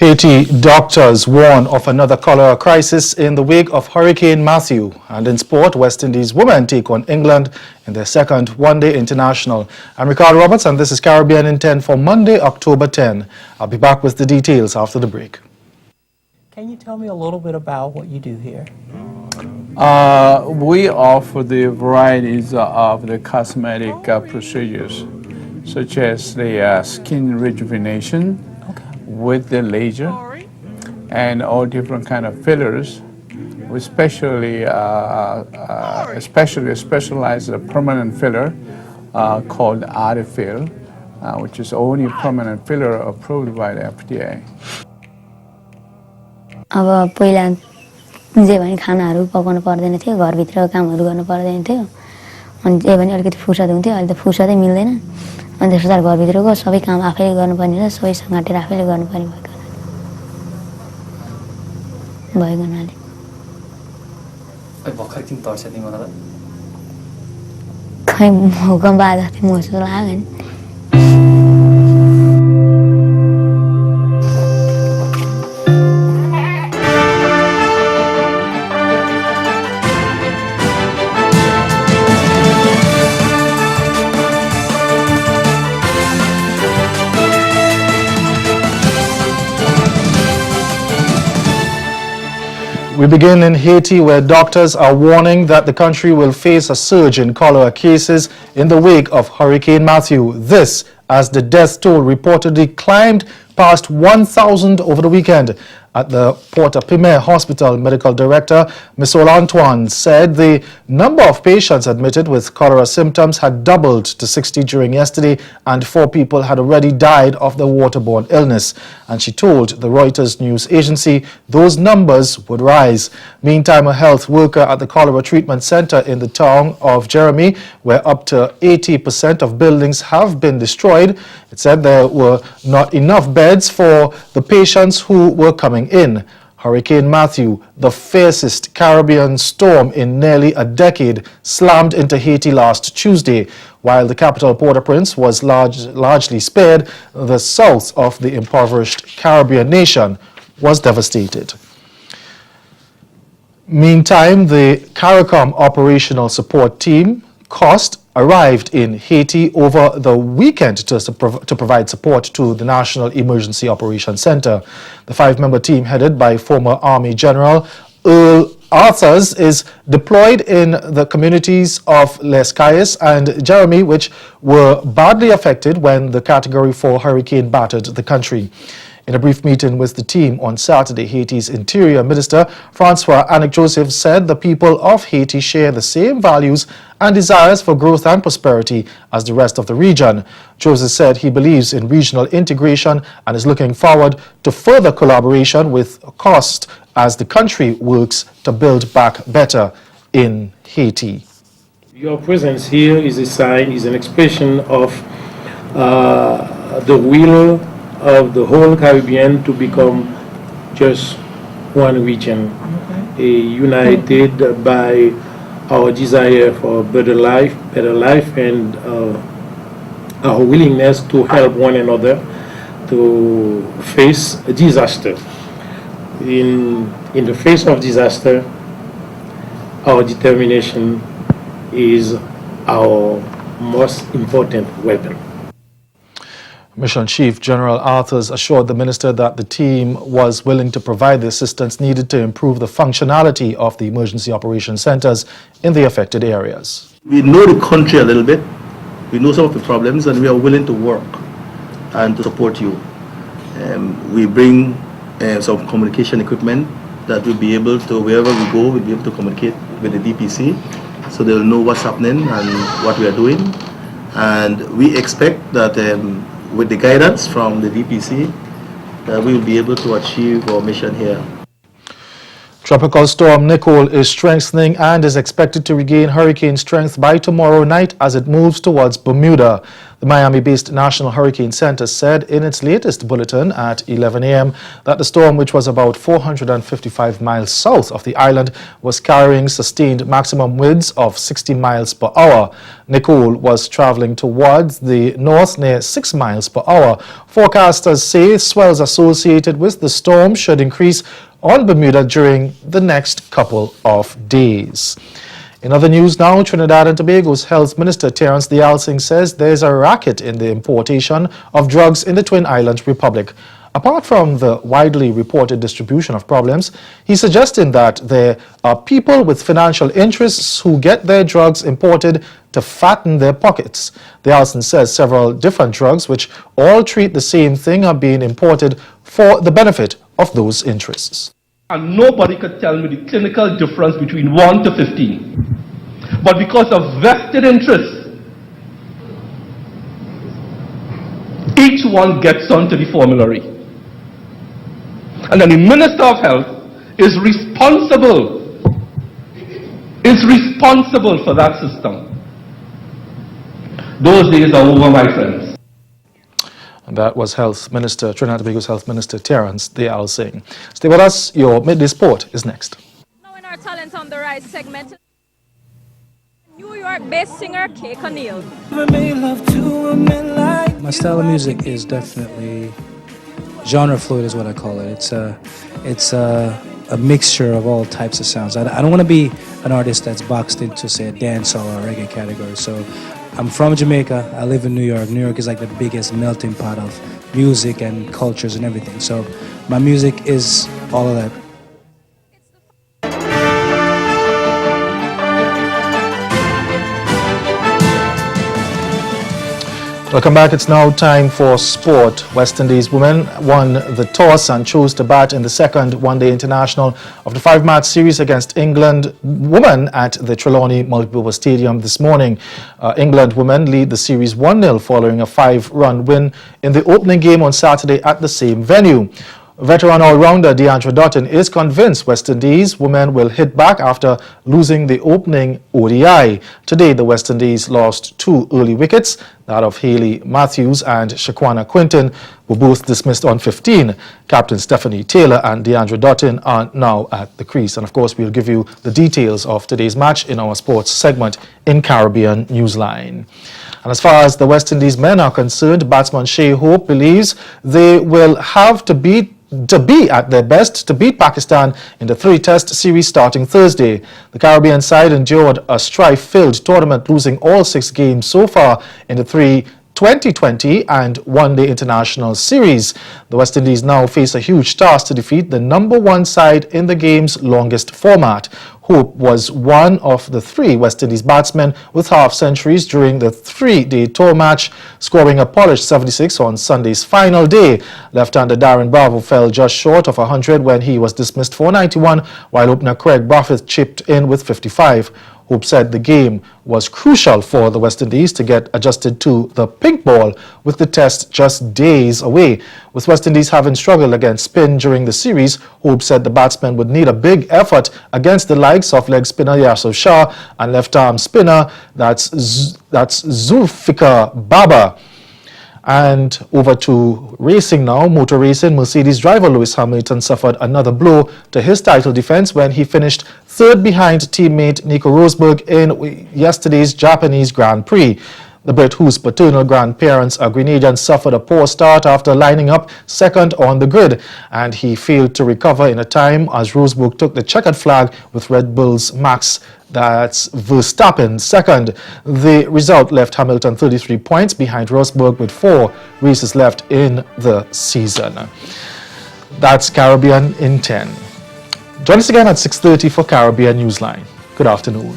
Haiti doctors warn of another cholera crisis in the wake of Hurricane Matthew. And in sport, West Indies women take on England in their second one-day international. I'm Ricardo Roberts, and this is Caribbean in 10 for Monday, October 10. I'll be back with the details after the break. Can you tell me a little bit about what you do here? We offer the varieties of the cosmetic procedures, such as the skin rejuvenation with the laser and all different kind of fillers. We especially specialize a permanent filler called Artifill, which is only permanent filler approved by the FDA. अब पहिला जे भने खानाहरू पकाउनु पर्दैन थियो, घरभित्र कामहरू गर्नु पर्दैन थियो, अनि जे भने अलिकति फुर्सद हुन्थ्यो। अहिले त फुर्सदै मिल्दैन, अनि त्यसपछि घरभित्रको सबै काम आफैले गर्नुपर्ने र सबै सङ्गाटेर आफैले गर्नुपर्ने भएको हुनाले भर्खर किन तर्छ तिमीलाई त खै भूकम्प आएको जस्तै महसुस लाग्यो नि। We begin in Haiti, where doctors are warning that the country will face a surge in cholera cases in the wake of Hurricane Matthew. This as the death toll reportedly climbed past 1,000 over the weekend. At the Port-au-Pimé Hospital, Medical Director Misol Antoine said the number of patients admitted with cholera symptoms had doubled to 60 during yesterday, and 4 people had already died of the waterborne illness. And she told the Reuters news agency those numbers would rise. Meantime, a health worker at the cholera treatment center in the town of Jeremy, where up to 80% of buildings have been destroyed, it said there were not enough beds for the patients who were coming in. Hurricane Matthew, the fiercest Caribbean storm in nearly a decade, slammed into Haiti last Tuesday. While the capital Port-au-Prince was largely spared, the south of the impoverished Caribbean nation was devastated. Meantime, the CARICOM Operational Support Team, COST, arrived in Haiti over the weekend to provide support to the National Emergency Operations Center. The 5-member team, headed by former Army General Earl Arthurs, is deployed in the communities of Les Cayes and Jeremy, which were badly affected when the Category 4 hurricane battered the country. In a brief meeting with the team on Saturday, Haiti's Interior Minister Francois Annick-Joseph said the people of Haiti share the same values and desires for growth and prosperity as the rest of the region. Joseph said he believes in regional integration and is looking forward to further collaboration with COST as the country works to build back better in Haiti. Your presence here is a sign, is an expression of the will of the whole Caribbean to become just one region, united by our desire for better life, and our willingness to help one another to face a disaster. In the face of disaster, our determination is our most important weapon. Mission Chief General Arthurs assured the minister that the team was willing to provide the assistance needed to improve the functionality of the emergency operations centers in the affected areas. We know the country a little bit, we know some of the problems, and we are willing to work and to support you. We bring some communication equipment that will be able to, wherever we go, we'll be able to communicate with the DPC so they'll know what's happening and what we are doing. And we expect that with the guidance from the DPC, we will be able to achieve our mission here. Tropical storm Nicole is strengthening and is expected to regain hurricane strength by tomorrow night as it moves towards Bermuda. The Miami-based National Hurricane Center said in its latest bulletin at 11 a.m. that the storm, which was about 455 miles south of the island, was carrying sustained maximum winds of 60 miles per hour. Nicole was traveling towards the north near 6 miles per hour. Forecasters say swells associated with the storm should increase on Bermuda during the next couple of days. In other news now, Trinidad and Tobago's Health Minister Terence Dialsing says there's a racket in the importation of drugs in the Twin Islands Republic. Apart from the widely reported distribution of problems, he's suggesting that there are people with financial interests who get their drugs imported to fatten their pockets. Dialsing says several different drugs, which all treat the same thing, are being imported for the benefit of those interests. And nobody could tell me the clinical difference between 1 to 15. But because of vested interests, each one gets onto the formulary. And then the Minister of Health is responsible for that system. Those days are over, my friends. And that was Health Minister, Trinidad and Tobago's Health Minister Terence Dialsing. Stay with us. Your Midday Sport is next. Now in our Talent on the Rise segment, New York-based singer Kay O'Neal. My style of music is definitely genre fluid, is what I call it. It's a mixture of all types of sounds. I don't want to be an artist that's boxed into, say, a dancehall or a reggae category. So I'm from Jamaica. I live in New York. New York is like the biggest melting pot of music and cultures and everything. So my music is all of that. Welcome back. It's now time for sport. West Indies women won the toss and chose to bat in the second one-day international of the 5-match series against England women at the Trelawney Multipurpose Stadium this morning. England women lead the series 1-0 following a 5-run win in the opening game on Saturday at the same venue. Veteran all-rounder Deandra Dutton is convinced West Indies women will hit back after losing the opening ODI. Today, the West Indies lost 2 early wickets, that of Hayley Matthews and Shaquana Quinton, were both dismissed on 15. Captain Stephanie Taylor and Deandra Dutton are now at the crease. And of course, we'll give you the details of today's match in our sports segment in Caribbean Newsline. And as far as the West Indies men are concerned, batsman Shea Hope believes they will have to be at their best to beat Pakistan in the 3-test series starting Thursday. The Caribbean side endured a strife-filled tournament, losing all 6 games so far in the 3 2020 and one-day international series. The West Indies now face a huge task to defeat the #1 side in the game's longest format. Hope was one of the 3 West Indies batsmen with half-centuries during the 3-day tour match, scoring a polished 76 on Sunday's final day. Left-hander Darren Bravo fell just short of 100 when he was dismissed for 91, while opener Craig Brathwaite chipped in with 55. Hope said the game was crucial for the West Indies to get adjusted to the pink ball, with the test just days away. With West Indies having struggled against spin during the series, Hope said the batsmen would need a big effort against the likes of leg spinner Yasir Shah and left-arm spinner that's Zulfikar Baba. And over to racing now. Motor racing, Mercedes driver Lewis Hamilton suffered another blow to his title defense when he finished 3rd behind teammate Nico Rosberg in yesterday's Japanese Grand Prix. The Brit, whose paternal grandparents are Grenadians, suffered a poor start after lining up 2nd on the grid, and he failed to recover in a time as Rosberg took the checkered flag with Red Bull's Max Verstappen 2nd. The result left Hamilton 33 points behind Rosberg with 4 races left in the season. That's Caribbean in 10. Join us again at 6:30 for Caribbean Newsline. Good afternoon.